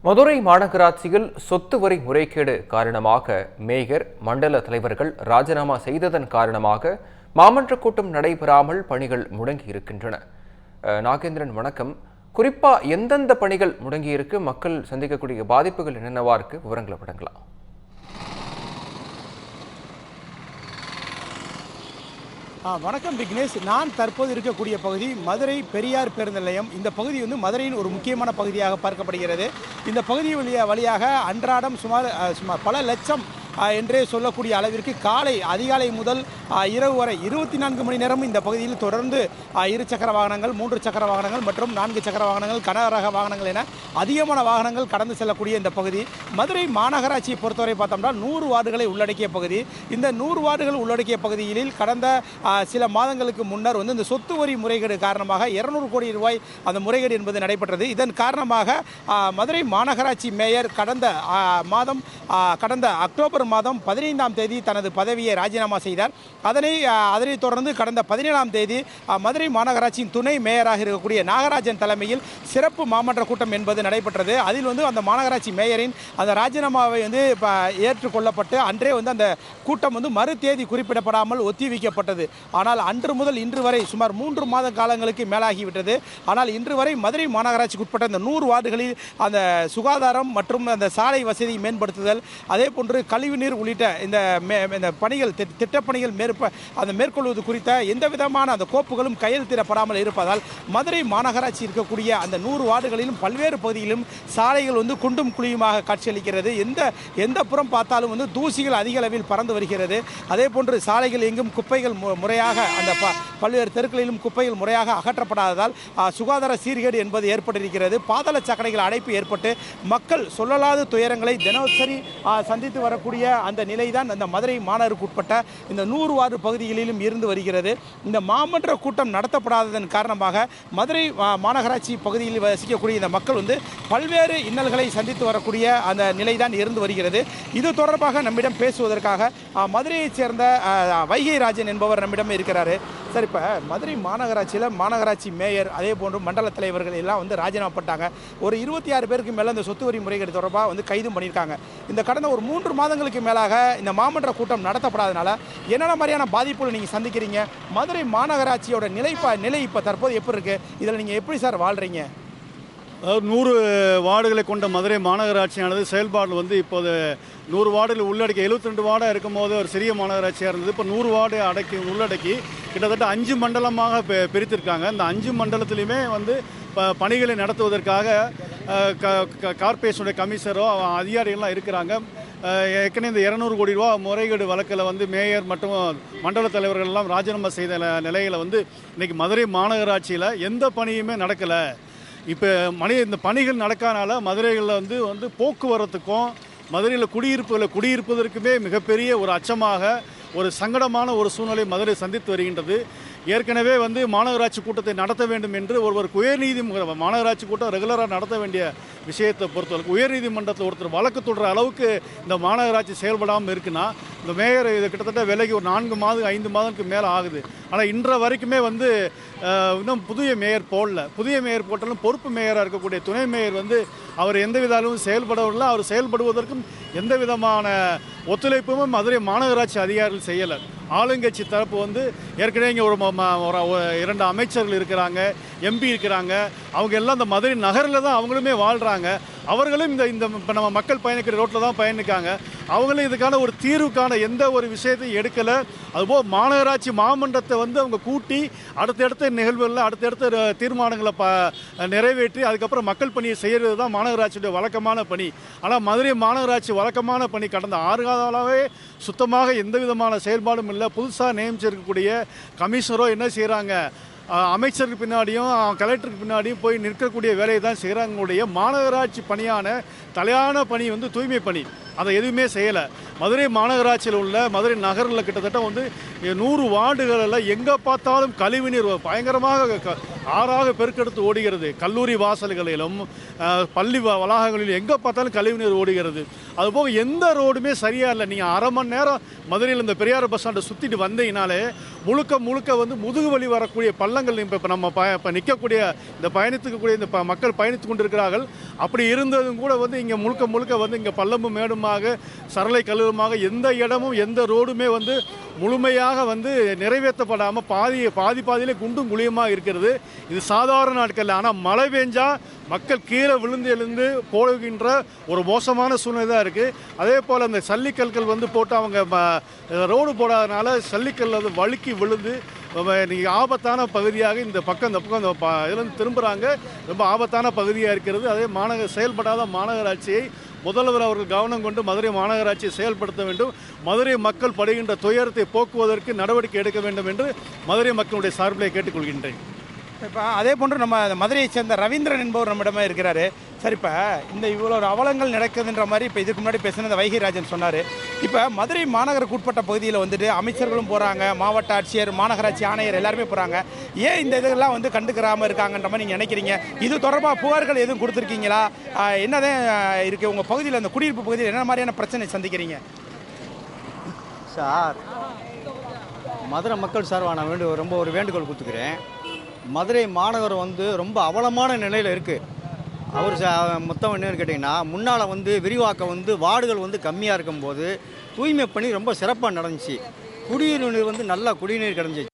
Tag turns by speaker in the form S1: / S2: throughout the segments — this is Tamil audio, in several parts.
S1: மதுரை மாநகராட்சியில் சொத்து வரி முறைகேடு காரணமாக மேயர், மண்டல தலைவர்கள் ராஜினாமா செய்ததன் காரணமாக மாமன்ற கூட்டம் நடைபெறாமல் பணிகள் முடங்கியிருக்கின்றன. நாகேந்திரன், வணக்கம். குறிப்பா எந்தெந்த பணிகள் முடங்கியிருக்கு, மக்கள் சந்திக்கக்கூடிய பாதிப்புகள் என்னென்னவா இருக்கு, விவரங்களை வழங்கலாம்.
S2: வணக்கம் விக்னேஷ். நான் தற்போது இருக்கக்கூடிய பகுதி மதுரை பெரியார் பேருந்து நிலையம். இந்த பகுதி மதுரையின் ஒரு முக்கியமான பகுதியாக பார்க்கப்படுகிறது. இந்த பகுதி வழியாக அன்றாடம் சுமார் பல லட்சம் என்றே சொல்லக்கூடிய அளவிற்கு அதிகாலை முதல் இரவு வரை 24 மணி நேரம் இந்த பகுதியில் தொடர்ந்து 2 சக்கர வாகனங்கள், 3 சக்கர வாகனங்கள் மற்றும் 4 சக்கர வாகனங்கள், கனரக வாகனங்கள் என அதிகமான வாகனங்கள் கடந்து செல்லக்கூடிய இந்த பகுதி மதுரை மாநகராட்சியை பொறுத்தவரை பார்த்தோம்னா 100 வார்டுகளை உள்ளடக்கிய பகுதி. இந்த 100 வார்டுகள் உள்ளடக்கிய பகுதியில் கடந்த சில மாதங்களுக்கு முன்னர் இந்த சொத்து வரி முறைகேடு காரணமாக 200 கோடி ரூபாய் அந்த முறைகேடு என்பது நடைபெற்றது. இதன் காரணமாக மதுரை மாநகராட்சி மேயர் கடந்த அக்டோபர் மாதம் 15ஆம் தேதி தனது பதவியை ராஜினாமா செய்தார். அதனைத் தொடர்ந்து கடந்த 17ஆம் தேதி மதுரை மாநகராட்சியின் துணை மேயராக இருக்கக்கூடிய நாகராஜன் தலைமையில் சிறப்பு மாமன்ற கூட்டம் என்பது நடைபெற்றது. அதில் அந்த மாநகராட்சி மேயரின் அந்த ராஜினாமாவை ஏற்றுக்கொள்ளப்பட்டு அன்றே அந்த கூட்டம் மறு தேதி குறிப்பிடப்படாமல் ஒத்திவைக்கப்பட்டது. ஆனால் அன்று முதல் இன்று வரை சுமார் 3 மாத காலங்களுக்கு மேலாகிவிட்டது. ஆனால் இன்று வரை மதுரை மாநகராட்சிக்கு உட்பட்ட இந்த 100 வார்டுகளில் அந்த சுகாதாரம் மற்றும் அந்த சாலை வசதி மேம்படுத்துதல், அதே போன்று கழிவுநீர் உள்ளிட்ட இந்த பணிகள், திட்டப்பணிகள் மேற்கொள்வது குறித்த எந்த விதமான அந்த கோப்புகளும் கையெழுத்திடப்படாமல் இருப்பதால் மதுரை மாநகராட்சி இருக்கக்கூடிய அந்த 100 வார்டுகளிலும் பல்வேறு பகுதிகளிலும் சாலைகள் குண்டும் குழியுமாக காட்சியளிக்கிறது. எந்த புறம் பார்த்தாலும் தூசிகள் அதிக அளவில் பறந்து வருகிறது. அதே போன்று சாலைகள் எங்கும் குப்பைகள் முறையாக அந்த பல்வேறு தெருக்களிலும் குப்பைகள் முறையாக அகற்றப்படாததால் சுகாதார சீர்கேடு என்பது ஏற்பட்டிருக்கிறது. பாதாள சாக்கடைகள் அடைப்பு ஏற்பட்டு மக்கள் சொல்லலாத துயரங்களை தினசரி சந்தித்து வரக்கூடிய அந்த நிலைதான் அந்த மதுரை மாநகருக்கு உட்பட்ட இந்த 100 வார்டு பகுதிகளிலும் இருந்து வருகிறது. இந்த மாமன்ற கூட்டம் நடத்தப்படாததன் காரணமாக மதுரை மாநகராட்சி பகுதியில் வசிக்கக்கூடிய இந்த மக்கள் பல்வேறு இன்னல்களை சந்தித்து வரக்கூடிய அந்த நிலைதான் இருந்து வருகிறது. இது தொடர்பாக நம்மிடம் பேசுவதற்காக மதுரையைச் சேர்ந்த வைகை ராஜன் என்பவர் நம்மிடம் இருக்கிறாரு. சார், இப்போ மதுரை மாநகராட்சி மேயர், அதே போன்று மண்டல தலைவர்கள் எல்லாம் ராஜினாமா பண்ணிட்டாங்க. ஒரு 26 பேருக்கு மேலே இந்த சொத்து வரி முறைகேடு தொடர்பாக கைதும் பண்ணியிருக்காங்க. இந்த கடந்த ஒரு 3 மாதங்களுக்கு மேலாக இந்த மாமன்ற கூட்டம் நடத்தப்படாதனால என்னென்ன மாதிரியான பாதிப்புகள் நீங்கள் சந்திக்கிறீங்க? மதுரை மாநகராட்சியோட நிலை இப்போ தற்போது எப்படி இருக்குது? இதில் நீங்கள் எப்படி சார் வாழ்கிறீங்க?
S3: அதாவது 100 வார்டுகளை கொண்ட மதுரை மாநகராட்சியானது செயல்பாடு இப்போது 100 வார்டுகள் உள்ளடக்கி 72 வார்டாக இருக்கும் போது ஒரு சிறிய மாநகராட்சியாக இருந்தது. இப்போ 100 வார்டு உள்ளடக்கி கிட்டத்தட்ட 5 மண்டலமாக பிரித்திருக்காங்க. இந்த 5 மண்டலத்திலையுமே பணிகளை நடத்துவதற்காக கார்பரேஷனுடைய கமிஷனரோ அதிகாரிகள்லாம் இருக்கிறாங்க. ஏற்கனவே இந்த 200 கோடி ரூபா முறைகேடு வழக்கில் மேயர் மற்றும் மண்டல தலைவர்கள் எல்லாம் ராஜினாமா செய்த நிலையில் இன்றைக்கி மதுரை மாநகராட்சியில் எந்த பணியுமே நடக்கலை. இப்போ இந்த பணிகள் நடக்காதனால மதுரைகளில் போக்குவரத்துக்கும் மதுரையில் குடியிருப்பதற்குமே மிகப்பெரிய ஒரு அச்சமாக, ஒரு சங்கடமான ஒரு சூழ்நிலை மதுரை சந்தித்து வருகின்றது. ஏற்கனவே மாநகராட்சி கூட்டத்தை நடத்த வேண்டும் என்று மாநகராட்சி கூட்டம் ரெகுலராக நடத்த வேண்டிய விஷயத்தை பொறுத்தவரைக்கும் உயர்நீதிமன்றத்தில் ஒருத்தர் வழக்கு தொடர அளவுக்கு இந்த மாநகராட்சி செயல்படாமல் இருக்குன்னா, இந்த மேயர் இது கிட்டத்தட்ட விலகி ஒரு 4 மாதம் 5 மாதத்துக்கு மேலே ஆகுது. ஆனால் இன்ற வரைக்குமே இன்னும் புதிய மேயர் போட்டாலும் பொறுப்பு மேயராக இருக்கக்கூடிய துணை மேயர் அவர் எந்தவித அளவும் செயல்படவில்லை. அவர் செயல்படுவதற்கும் எந்த விதமான ஒத்துழைப்பும் மதுரை மாநகராட்சி அதிகாரிகள் செய்யலை. ஆளுங்கட்சி தரப்பு ஏற்கனவே இங்கே ஒரு 2 அமைச்சர்கள் இருக்கிறாங்க, எம்பி இருக்கிறாங்க. அவங்க எல்லாம் இந்த மதுரை நகரில் தான் அவங்களுமே வாழ்கிறாங்க. அவர்களும் இந்த இப்போ நம்ம மக்கள் பயணிக்கிற ரோட்டில் தான் பயணிக்காங்க. அவங்களும் இதுக்கான ஒரு தீர்வுக்கான எந்த ஒரு விஷயத்தையும் எடுக்கலை. அதுபோல் மாநகராட்சி மாமன்றத்தை அவங்க கூட்டி அடுத்தடுத்த நிகழ்வுகளில் அடுத்தடுத்த தீர்மானங்களை நிறைவேற்றி அதுக்கப்புறம் மக்கள் பணியை செய்கிறது தான் மாநகராட்சியுடைய வழக்கமான பணி. ஆனால் மதுரை மாநகராட்சி வழக்கமான பணி கடந்த 6 காலமாகவே சுத்தமாக எந்த விதமான செயல்பாடும் இல்லை. புதுசாக நியமிச்சிருக்கக்கூடிய கமிஷனரோ என்ன செய்கிறாங்க, அமைச்சருக்கு பின்னாடியும் கலெக்டருக்கு பின்னாடியும் போய் நிற்கக்கூடிய வேலையை தான் செய்கிறாங்களுடைய மாநகராட்சி பணியான தலையான பணி தூய்மை பணி. அதை எதுவுமே செய்யலை. மதுரை மாநகராட்சியில் உள்ள மதுரை நகரில் கிட்டத்தட்ட 100 வார்டுகளில் எங்கே பார்த்தாலும் கழிவுநீர் பயங்கரமாக ஆறாக பெருக்கெடுத்து ஓடுகிறது. கல்லூரி வாசல்களிலும் பள்ளி வளாகங்களிலும் எங்கே பார்த்தாலும் கழிவுநீர் ஓடுகிறது. அதுபோக எந்த ரோடுமே சரியாக இல்லை. நீங்கள் அரை மணி நேரம் மதுரையில் இந்த பெரியார் பஸ் ஸ்டாண்டை சுற்றிட்டு வந்தீங்கனாலே முழுக்க வந்து முதுகு வலி வரக்கூடிய பள்ளங்கள் இப்போ நம்ம இப்போ நிற்கக்கூடிய இந்த பயணித்துக்கக்கூடிய இந்த மக்கள் பயணித்து கொண்டிருக்கிறார்கள். அப்படி இருந்ததும் கூட வந்து இங்கே முழுக்க வந்து இங்கே பள்ளமும் மேடுமாக சரளை கல்லுமாக எந்த இடமும் எந்த ரோடுமே வந்து முழுமையாக வந்து நிறைவேற்றப்படாமல் பாதியிலே குண்டும் குழியுமாக இருக்கிறது. இது சாதாரண நாட்கள். ஆனால் மழை பெஞ்சா மக்கள் கீழே விழுந்து எழுந்து போகின்ற ஒரு மோசமான சூழ்நிலை தான் இருக்குது. அதே போல் அந்த சல்லிக்கல்கள் வந்து போட்டு அவங்க ரோடு போடாதனால சல்லிக்கல் வந்து வழுக்கி விழுந்து நீங்கள் ஆபத்தான பகுதியாக இந்த பக்கம் இதுலேருந்து திரும்புகிறாங்க. ரொம்ப ஆபத்தான பகுதியாக இருக்கிறது. அதே செயல்படாத மாநகராட்சியை முதல்வர் அவர்கள் கவனம் கொண்டு மதுரை மாநகராட்சியை செயல்படுத்த வேண்டும். மதுரை மக்கள் படுகின்ற துயரத்தை போக்குவதற்கு நடவடிக்கை எடுக்க வேண்டும் என்று மதுரை மக்களுடைய சார்பிலே கேட்டுக்கொள்கின்றேன்.
S2: இப்போ அதே போன்று நம்ம மதுரையை சேர்ந்த ரவீந்திரன் என்பவர் நம்மிடமே இருக்கிறாரு. சரி, இப்போ இந்த இவ்வளோ ஒரு அவலங்கள் நடக்குதுன்ற மாதிரி இப்போ இதுக்கு முன்னாடி பேசின வைகைராஜன் சொன்னார். இப்போ மதுரை மாநகருக்கு உட்பட்ட பகுதியில் வந்துட்டு அமைச்சர்களும் போகிறாங்க, மாவட்ட ஆட்சியர், மாநகராட்சி ஆணையர் எல்லாருமே போகிறாங்க. ஏன் இந்த இதெல்லாம் வந்து கண்டுக்கிறாமல் இருக்காங்கன்ற மாதிரி நீங்கள் நினைக்கிறீங்க? இது தொடர்பாக புகார்கள் எதுவும் கொடுத்துருக்கீங்களா? என்னதான் இருக்குது உங்கள் பகுதியில், அந்த குடியிருப்பு பகுதியில் என்ன மாதிரியான பிரச்சனை சந்திக்கிறீங்க
S4: சார்? மதுரை மக்கள் சார்பாக நான் ரொம்ப ஒரு வேண்டுகோள் கொடுத்துக்கிறேன். மதுரை மாநகரம் வந்து ரொம்ப அவலமான நிலையில் இருக்குது. அவர் மொத்தம் என்னன்னு கேட்டிங்கன்னா, முன்னால் வந்து விரிவாக்கம் வந்து வார்டுகள் வந்து கம்மியாக இருக்கும்போது தூய்மை பணி ரொம்ப சிறப்பாக நடந்துச்சு. குடிநீர் வந்து நல்லா குடிநீர் கிடந்துச்சு.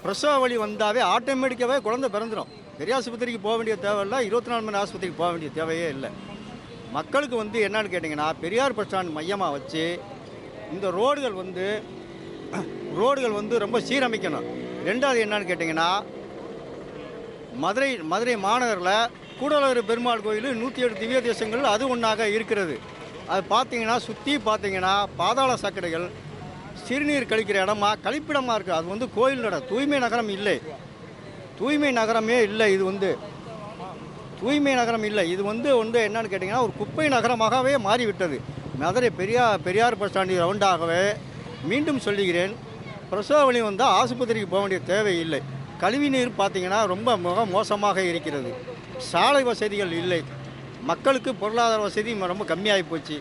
S4: பிரசவ வழி வந்தாவே ஆட்டோமேட்டிக்காகவே குழந்தை பிறந்துடும். பெரிய ஆஸ்பத்திரிக்கு போக வேண்டிய தேவையில்லை, 24 மணி ஆஸ்பத்திரிக்கு போக வேண்டிய தேவையே இல்லை. மக்களுக்கு வந்து என்னன்னு கேட்டிங்கன்னா, பெரியார் பஸ் ஸ்டாண்ட் மையமாக வச்சு இந்த ரோடுகள் வந்து ரொம்ப சீரமைக்கணும். ரெண்டாவது என்னன்னு கேட்டிங்கன்னா, மதுரை மாநகரில் கூடலூர் பெருமாள் கோயில் 108 திவ்ய தேசங்கள் அது ஒன்றாக இருக்கிறது. அது பார்த்தீங்கன்னா சுற்றி பார்த்தீங்கன்னா பாதாள சாக்கடைகள், சிறுநீர் கழிக்கிற இடமா கழிப்பிடமாக இருக்குது. அது வந்து கோயிலோட தூய்மை நகரம் இல்லை, தூய்மை நகரமே இல்லை. இது வந்து தூய்மை நகரம் இல்லை. இது வந்து என்னன்னு கேட்டிங்கன்னா ஒரு குப்பை நகரமாகவே மாறிவிட்டது. மதுரை பெரியார் பஸ் ஸ்டாண்டில் ரவுண்டாகவே மீண்டும் சொல்லுகிறேன், பிரசவ வலி வந்தால் ஆஸ்பத்திரிக்கு போக வேண்டிய தேவை இல்லை. கழிவு நீர் பார்த்தீங்கன்னா ரொம்ப மோசமாக இருக்கிறது. சாலை வசதிகள் இல்லை. மக்களுக்கு பொருளாதார வசதி ரொம்ப கம்மியாகி போச்சு.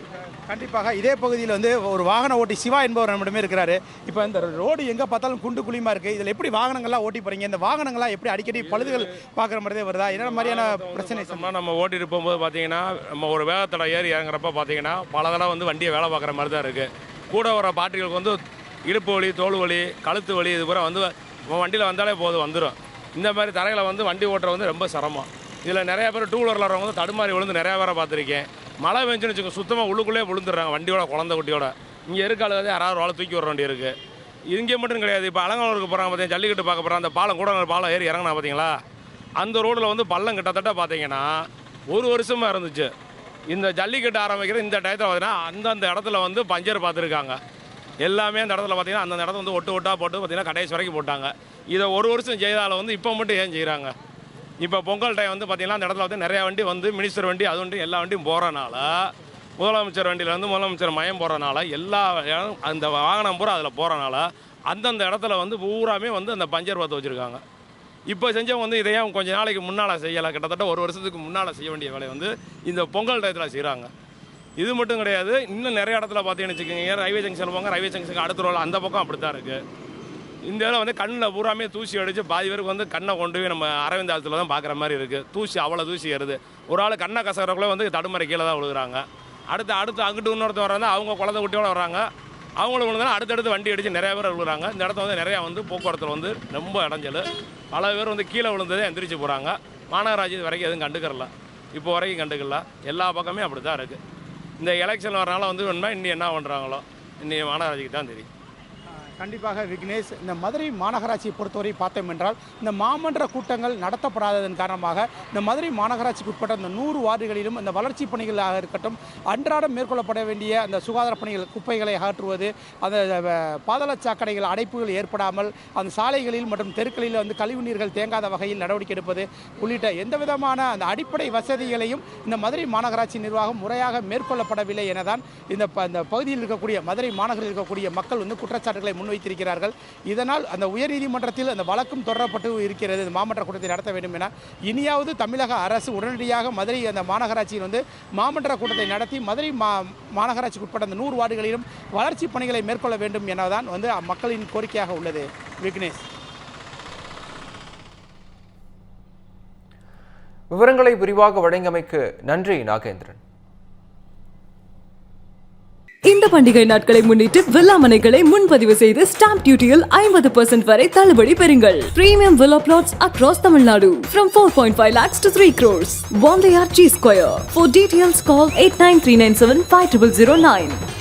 S2: கண்டிப்பாக இதே பகுதியில் வந்து ஒரு வாகன ஓட்டி சிவா என்பவர் நம்மிடமே இருக்கிறாரு. இப்போ இந்த ரோடு எங்கே பார்த்தாலும் குண்டு குழியுமா இருக்குது. இதில் எப்படி வாகனங்கள்லாம் ஓட்டி போகிறீங்க? இந்த வாகனங்கள்லாம் எப்படி அடிக்கடி பழுதுகள் பார்க்குற மாதிரியே வருதா? என்ன மாதிரியான பிரச்சனை?
S5: நம்ம ஓட்டிட்டு போகும்போது பார்த்தீங்கன்னா, நம்ம ஒரு வேகத்தடை ஏறி இறங்குறப்ப பார்த்தீங்கன்னா பல தடவை வந்து வண்டியை வேலை பார்க்குற மாதிரி தான் இருக்குது. கூட வர பாட்டிகளுக்கு வந்து இடுப்பு வலி, தோல் வலி, கழுத்து வலி, இது பூரா வந்து வண்டியில் வந்தாலே போதும் வந்துடும். இந்த மாதிரி தரையில் வந்து வண்டி ஓட்டுற வந்து ரொம்ப சிரமம். இதில் நிறையா பேர் டூ வீலரில் வரவங்க வந்து தடுமாறி விழுந்து நிறையா பேரை பார்த்துருக்கேன். மழை பெஞ்சுன்னு வச்சுக்கோ, சுத்தமாக உள்ளுக்குள்ளே விழுந்துடுறாங்க வண்டியோட, குழந்தை குட்டியோட. இங்கே இருக்கால யாராவது ஆளை தூக்கி வர வேண்டி இருக்குது. இங்கே மட்டும் கிடையாது. இப்போ அலங்காநல்லூருக்கு போகிறாங்க பார்த்தீங்கன்னா, ஜல்லிக்கட்டு பார்க்க போகிறாங்க. அந்த பாலம் கூட பாலம் ஏறி இறங்கினா பார்த்தீங்களா, அந்த ரோட்டில் வந்து பள்ளம் கிட்டத்தட்ட பார்த்தீங்கன்னா 1 வருஷமாக இருந்துச்சு. இந்த ஜல்லிக்கட்டு ஆரம்பிக்கிற இந்த டயத்தில் பார்த்தீங்கன்னா அந்தந்த இடத்துல வந்து பஞ்சர் பார்த்துருக்காங்க. எல்லாமே அந்த இடத்துல பார்த்தீங்கன்னா அந்தந்த இடத்துல வந்து ஒட்டாக போட்டு பார்த்தீங்கன்னா கடைசி வரைக்கும் போட்டாங்க. இதை 1 வருஷம் செய்தால் வந்து இப்போ மட்டும் ஏன் செய்கிறாங்க? இப்போ பொங்கல் டைம் வந்து பார்த்திங்கன்னா அந்த இடத்துல வந்து நிறையா வண்டி வந்து மினிஸ்டர் வண்டி அது வண்டி எல்லா வண்டியும் போகிறனால, முதலமைச்சர் வண்டியிலேருந்து முதலமைச்சர் மயம் போகிறனால, எல்லா அந்த வாகனம் பூரா அதில் போகிறனால அந்தந்த இடத்துல வந்து பூராமே வந்து அந்த பஞ்சர் பார்த்து வச்சுருக்காங்க. இப்போ செஞ்சவங்க வந்து இதையும் கொஞ்ச நாளைக்கு முன்னால் செய்யலை, கிட்டத்தட்ட 1 வருஷத்துக்கு முன்னால் செய்ய வேண்டிய வேலையை வந்து இந்த பொங்கல் டயத்தில் செய்கிறாங்க. இது மட்டும் கிடையாது, இன்னும் நிறைய இடத்துல பார்த்தீங்கன்னு வச்சுக்கோங்க, ரயில்வே ஜங்ஷன் போங்க, ரயில்வே ஜங்ஷனுக்கு அடுத்த ரோல் அந்த பக்கம் அப்படி தான் இருக்குது. இந்த இதில் வந்து கண்ணில் பூராமே தூசி அடித்து பாதி பேருக்கு வந்து கண்ணை கொண்டு போய் நம்ம அரவிந்த் ஆலத்தில் தான் பார்க்குற மாதிரி இருக்குது. தூசி அவ்வளோ தூசி ஏறுது. ஒரு ஆள் கண்ணை கசகிறக்குள்ளே வந்து தடுமாறி கீழே தான் விழுகிறாங்க. அடுத்து அங்கிட்டு இன்னொருத்தர் வராங்க, அவங்க குழந்தை குட்டியோட வராங்க, அவங்களும் விழுந்தாலும் அடுத்தடுத்து வண்டி அடித்து நிறையா பேர் விழுகிறாங்க. இந்த இடத்துல வந்து நிறையா வந்து போக்குவரத்தில் வந்து ரொம்ப இடைஞ்சல். பல பேர் வந்து கீழே விழுந்ததே எந்திரிச்சு போகிறாங்க. மாநகராட்சி இது வரைக்கும் எதுவும் கண்டுக்கறல, இப்போ வரைக்கும் கண்டுக்கல. எல்லா பக்கமே அப்படி தான் இருக்குது. இந்த எலெக்ஷன் வரனால வந்து வேணுமா இன்னும் என்ன பண்ணுறாங்களோ இன்னும் மாநகராட்சிக்கு தான் தெரியும்.
S2: கண்டிப்பாக விக்னேஷ், இந்த மதுரை மாநகராட்சியை பொறுத்தவரை பார்த்தோம் என்றால் இந்த மாமன்ற கூட்டங்கள் நடத்தப்படாததன் காரணமாக இந்த மதுரை மாநகராட்சிக்கு உட்பட்ட இந்த 100 வார்டுகளிலும் இந்த வளர்ச்சி பணிகளாக இருக்கட்டும், அன்றாடம் மேற்கொள்ளப்பட வேண்டிய அந்த சுகாதார பணிகள், குப்பைகளை அகற்றுவது, அந்த பாதாள சாக்கடைகள் அடைப்புகள் ஏற்படாமல் அந்த சாலைகளில் மற்றும் தெருக்களில் வந்து கழிவுநீர்கள் தேங்காத வகையில் நடவடிக்கை எடுப்பது உள்ளிட்ட எந்த விதமான அந்த அடிப்படை வசதிகளையும் இந்த மதுரை மாநகராட்சி நிர்வாகம் முறையாக மேற்கொள்ளப்படவில்லை எனதான் இந்த பகுதியில் இருக்கக்கூடிய மதுரை மாநகரில் இருக்கக்கூடிய மக்கள் வந்து குற்றச்சாட்டுகளை முன்வைத்திருக்கிறார்கள். இதனால் அந்த உயர்நீதிமன்றத்தில் அந்த வழக்கும் தொடரப்பட்டு இருக்கிறது. இந்த மாமன்ற கூட்டத்தை நடத்த வேண்டும் என இனியாவது தமிழக அரசு உடனடியாக மதுரை அந்த மாநகராட்சியில் வந்து மாமன்ற கூட்டத்தை நடத்தி மதுரை மாநகராட்சிக்கு உட்பட்ட அந்த 100 வார்டுகளிலும் வளர்ச்சி பணிகளை மேற்கொள்ள வேண்டும் எனதான் வந்து மக்களின் கோரிக்கையாக உள்ளது. விக்னேஷ்,
S1: விவரங்களை விரிவாக வழங்கியமைக்கு நன்றி நாகேந்திரன்.
S6: இந்த பண்டிகை நாட்களை முன்னிட்டு வில்லா மனைகளை முன்பதிவு செய்து ஸ்டாம்ப் டியூட்டியில் 50% வரை தள்ளுபடி பெறுங்கள். Premium villa flats across Tamil Nadu from 4.5 lakhs to 3 crores. Bondeyar G Square. For details call 8939750009.